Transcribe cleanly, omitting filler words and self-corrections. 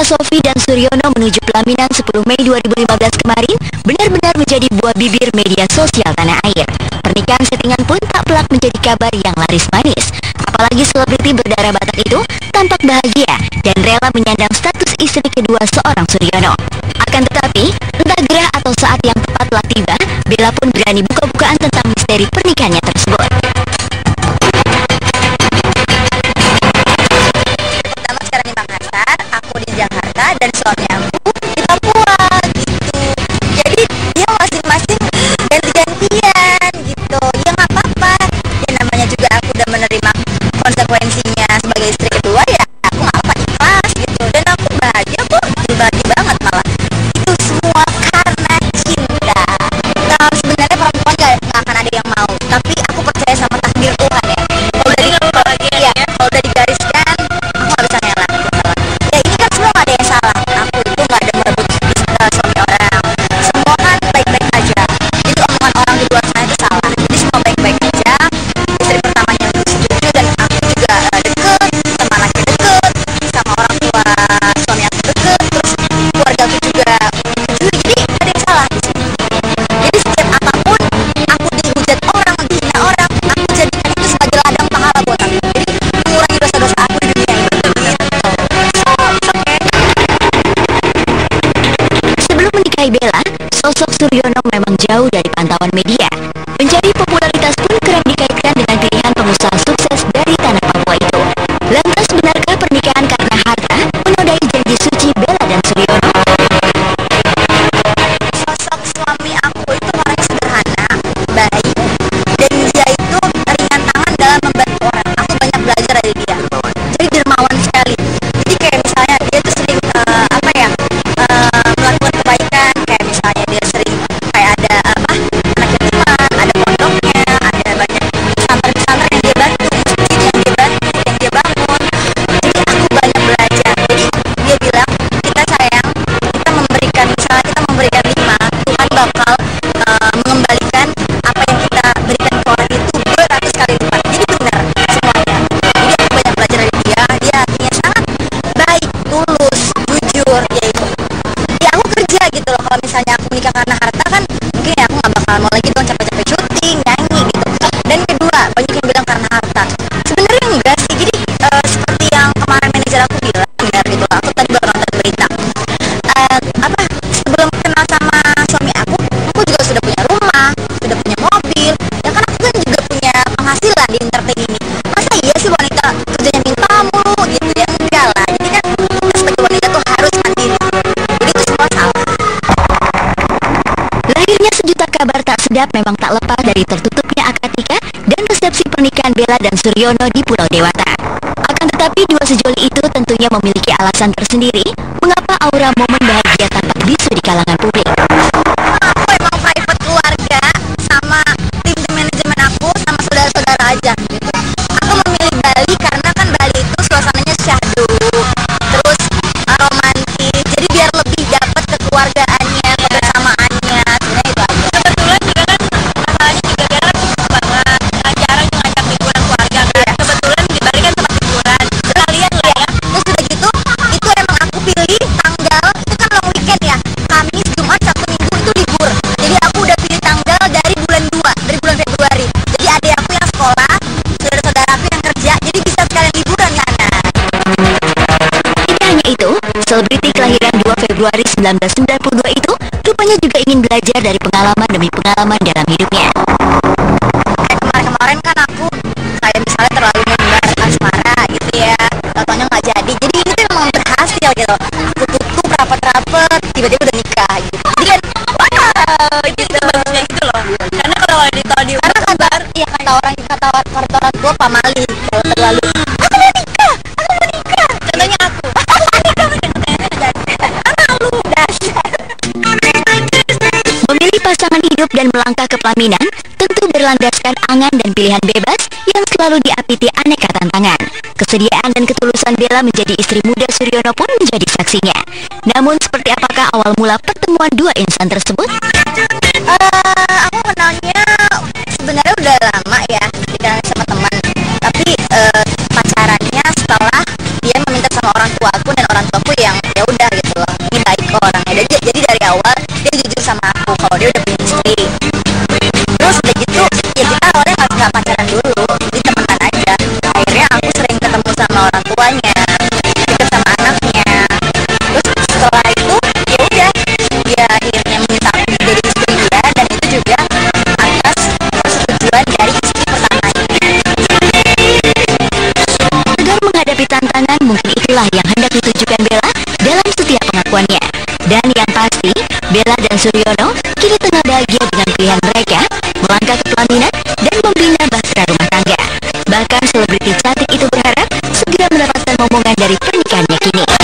Bella Sophie dan Suryono menuju pelaminan 10 Mei 2015 kemarin benar-benar menjadi buah bibir media sosial tanah air. Pernikahan settingan pun tak pelak menjadi kabar yang laris manis. Apalagi selebriti berdarah Batak itu tampak bahagia dan rela menyandang status istri kedua seorang Suryono. Akan tetapi, entah gerah atau saat yang tepat telah tiba, Bella pun berani buka-bukaan tentang misteri pernikahannya tersebut. Pertama sekarang di Makassar, aku di Jakarta, dan suami aku di Papua gitu. Jadi dia masing-masing ganti-gantian gitu. Ya nggak apa-apa. Ya namanya juga aku udah menerima konsekuensinya sebagai istri kedua, ya aku nggak apa ikhlas gitu. Dan aku bahagia kok, bahagia banget malah. Itu semua karena cinta. Nah, sebenarnya perempuan nggak akan ada yang mau. Tapi aku percaya sama takdir Tuhan ya. Kalau udah digariskan, aku nggak bisa ngelak gitu. Ya ini kan semua nggak ada yang salah. Aku itu nggak ada merebut suami orang. Semua kan baik-baik aja. Jadi omongan orang di luar sana itu salah. Jadi semua baik-baik aja. Istri pertamanya itu setuju, dan aku juga deket sama anaknya, deket sama orang tua suami aku, deket, terus keluarga aku juga setuju. Jadi nggak ada yang salah di sini. Jadi setiap apapun aku dihujat orang, dihina orang, aku jadikan itu sebagai ladang pahala buat aku. Jadi mengurangi dosa-dosa aku di dunia ini. Sebelum menikahi Bella, sosok Suryono memang jauh dari pantauan media. Menjadi popularitas pun kerap dikaitkan dengan pilihan pengusaha sukses dari tanah Papua itu. Lantas benarkah pernikahan karena harta menodai janji suci Bella dan Suryono? Sosok suami aku itu orangnya sederhana, baik, dan dia itu ringan tangan dalam membantu orang. Aku banyak belajar dari dia. Jadi dermawan sekali. Jadi kayak misalnya dia tuh sering melakukan kebaikan. Kayak misalnya dia sering kayak ada anak yatiman, ada pondoknya, ada banyak pesantren-pesantren yang dia bantu, masjid yang dia bantu, yang dia bangun. Jadi aku banyak belajar. Jadi dia bilang, kita sayang, kita memberikan, misalnya kita memberikan 5, Tuhan bakal mengembalikan apa yang kita berikan ke orang itu beratus kali lipat. Jadi benar semuanya. Jadi aku banyak belajar dari dia. Dia hatinya sangat baik, tulus, jujur, yaitu ya aku kerja gitu loh. Kalau misalnya aku menikah karena harta kan mungkin ya aku nggak bakal mau lagi dong capek-capek syuting, nyanyi gitu. Dan kedua, banyak yang bilang karena harta. Sebenarnya enggak sih. Jadi seperti yang kemarin manajer aku bilang, benar gitu loh. Aku tadi baru nonton berita. Sebelum kenal sama suami aku juga sudah punya rumah, sudah punya mobil. Ya kan aku kan juga punya penghasilan di entertain ini. Masa iya sih wanita kerjanya minta mulu gitu ya? Enggak lah. Jadi kan kita sebagai wanita tuh harus mandiri. Jadi itu semua salah. Lahirnya sejuta kabar tak sedap memang tak lepas dari tertutupnya akad nikah dan resepsi pernikahan Bella dan Suryono di Pulau Dewata. Akan tetapi dua sejoli itu tentunya memiliki alasan tersendiri mengapa aura momen bahagia tampak bisu di kalangan publik. Aku emang private keluarga sama tim manajemen aku sama saudara-saudara aja gitu. Aku memilih Bali karena kan Bali itu suasananya syahdu, terus romantis. Jadi biar lebih dapat kekeluargaannya, kebersamaannya. Sebenarnya itu aja. Kebetulan juga kan masalahnya juga Bella sibuk banget. Jarang ngajak liburan keluarga kan. Kebetulan di Bali kan tempat liburan. Sekalian lah ya. Terus udah gitu, itu emang aku pilih tanggal, itu kan long weekend ya. Kamis, Jumat, Sabtu, Minggu itu libur. Jadi aku udah pilih tanggal dari bulan 2, dari bulan Februari. Jadi adik aku yang sekolah, saudara-saudara aku yang kerja, jadi bisa sekalian liburan sana. Tidak hanya itu, selebriti kelahiran 2 Februari 1992 itu rupanya juga ingin belajar dari pengalaman demi pengalaman dalam hidupnya. Kayak kemarin-kemarin kan aku kayak misalnya terlalu membar asmara gitu ya, contohnya nggak jadi. Jadi ini tuh memang berhasil gitu. Aku tutup rapat-rapat, tiba-tiba udah nikah gitu. Jadi kan wow gitu. Bagusnya gitu loh. Karena kalau di karena kata orang tua pamali kalau terlalu aku mau nikah. Contohnya aku mau nikah. Malu dasar. Memilih pasangan hidup dan melangkah ke pelaminan tentu berlandaskan angan dan pilihan bebas yang selalu diapiti aneka tantangan. Kesediaan dan ketulusan Bella menjadi istri muda Suryono pun menjadi saksinya. Namun seperti apakah awal mula pertemuan dua insan tersebut? Aku kenalnya sebenarnya udah lama ya, dikenalnya sama teman. Tapi pacarannya setelah dia meminta sama orang tua aku, dan orang tuaku yang ya udah kalau dia udah punya istri. Terus udah gitu ya kita awalnya nggak pacaran dulu, jadi temenan aja. Akhirnya aku sering ketemu sama orang tuanya, deket sama anaknya. Terus setelah itu ya udah dia akhirnya minta aku jadi istri dia, dan itu juga atas persetujuan dari istri pertamanya. Agar menghadapi tantangan, mungkin itulah yang hendak ditujukan Bella dalam setiap pengakuannya. Dan yang pasti, Bella dan Suryono kini tengah bahagia dengan pilihan mereka melangkah ke pelaminan dan membina bahtera rumah tangga. Bahkan selebriti cantik itu berharap segera mendapatkan momongan dari pernikahannya kini.